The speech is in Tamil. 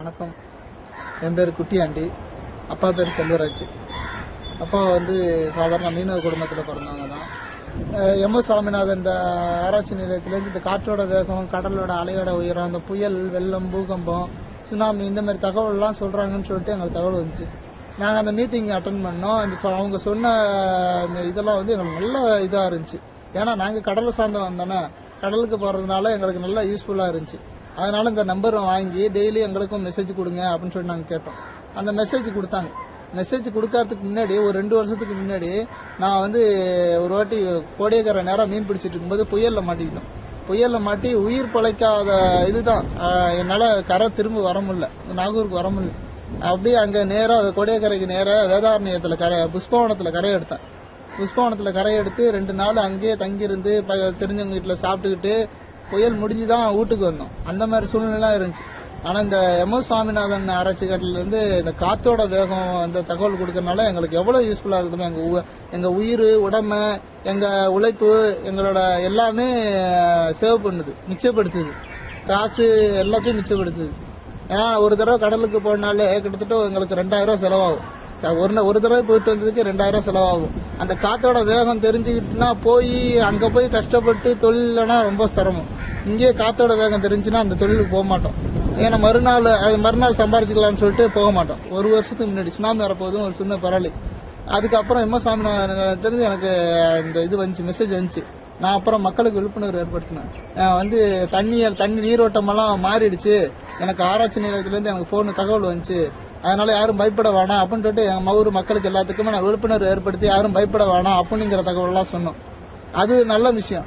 வணக்கம். என் பேர் குட்டியாண்டி. அப்பா பேர் செல்வராஜ். அப்பா சாதாரண மீனவ குடும்பத்தில் பிறந்தவங்க தான். எம்.எஸ். சாமிநாதன் இந்த ஆராய்ச்சி நிலையத்திலேருந்து இந்த காற்றோட வேகம், கடலோட அலையோட உயரம், அந்த புயல், வெள்ளம், பூகம்பம், சுனாமி இந்த மாதிரி தகவல்லாம் சொல்கிறாங்கன்னு சொல்லிட்டு எங்களுக்கு தகவல் வந்துச்சு. நாங்கள் அந்த மீட்டிங் அட்டன் பண்ணோம். அவங்க சொன்ன இதெல்லாம் எங்களுக்கு நல்ல இதாக இருந்துச்சு. ஏன்னா நாங்கள் கடலை சார்ந்தவங்க தானே, கடலுக்கு போகிறதுனால எங்களுக்கு நல்லா யூஸ்ஃபுல்லாக இருந்துச்சு. அதனால இந்த நம்பரை வாங்கி டெய்லி எங்களுக்கும் மெசேஜ் கொடுங்க அப்படின்னு சொல்லி நாங்கள் கேட்டோம். அந்த மெசேஜ் கொடுத்தாங்க. மெசேஜ் கொடுக்கறதுக்கு முன்னாடி ஒரு 2 வருஷத்துக்கு முன்னாடி நான் ஒரு வாட்டி கோடியக்கரை நேரம் மீன் பிடிச்சிட்டு இருக்கும்போது புயலில் மாட்டிக்கிட்டோம். புயலில் மாட்டி உயிர் பிழைக்காத இதுதான். என்னால் கரை திரும்ப வர முடியல, நாகூருக்கு வர முடியல. அப்படியே அங்கே நேராக கோடியக்கரைக்கு நேராக வேதாரண்யத்தில் புஷ்பவனத்தில் கரை எடுத்தேன். புஷ்பவனத்தில் கரை எடுத்து 2 நாள் அங்கேயே தங்கியிருந்து தெரிஞ்சவங்க வீட்டில் சாப்பிட்டுக்கிட்டு புயல் முடிஞ்சுதான் வீட்டுக்கு வந்தோம். அந்த மாதிரி சூழ்நிலாம் இருந்துச்சு. ஆனால் இந்த எம்.எஸ். சுவாமிநாதன் ஆராய்ச்சி கட்டிலிருந்து இந்த காத்தோட வேகம் அந்த தகவல் கொடுக்கறதுனால எங்களுக்கு எவ்வளோ யூஸ்ஃபுல்லாக இருக்குதுன்னு எங்கள் உயிர், உடமை, எங்கள் உழைப்பு, எங்களோட எல்லாமே சேவ் பண்ணுது, மிச்சப்படுத்துது. காசு எல்லாத்தையும் மிச்சப்படுத்துது. ஏன்னா ஒரு தடவை கடலுக்கு போனாலே கிட்டத்தட்ட எங்களுக்கு 2000 செலவாகும். ஒரு தடவை போயிட்டு வந்ததுக்கு 2000 செலவாகும். அந்த காத்தோட வேகம் தெரிஞ்சுக்கிட்டுனா அங்கே போய் கஷ்டப்பட்டு தொழிலனா ரொம்ப சிரமம். இங்கேயே காத்தோட வேகம் தெரிஞ்சுன்னா அந்த தொழிலுக்கு போக மாட்டோம். ஏன்னா மறுநாள் சம்பாரிச்சுக்கலாம்னு சொல்லிட்டு போக மாட்டோம். 1 வருஷத்துக்கு முன்னாடி சுனாமி வரப்போதும் ஒரு சின்ன பரவலி. அதுக்கப்புறம் எம்.எஸ். சாமிநாதன் தெரிஞ்சு எனக்கு இந்த இது வந்துச்சு, மெசேஜ் வந்துச்சு. நான் அப்புறம் மக்களுக்கு விழிப்புணர்வு ஏற்படுத்தினேன். தண்ணி நீரோட்டமெல்லாம் மாறிடுச்சு. எனக்கு ஆராய்ச்சி நிலையத்திலேருந்து எனக்கு ஃபோன் தகவல் வந்துச்சு. அதனால யாரும் பயப்பட வேணாம் அப்படின்னு சொல்லிட்டு எங்கள் மக்களுக்கு எல்லாத்துக்குமே நான் விழிப்புணர்வு ஏற்படுத்தி யாரும் பயப்பட வேணாம் அப்படிங்கிற தகவலாம் சொன்னோம். அது நல்ல விஷயம்.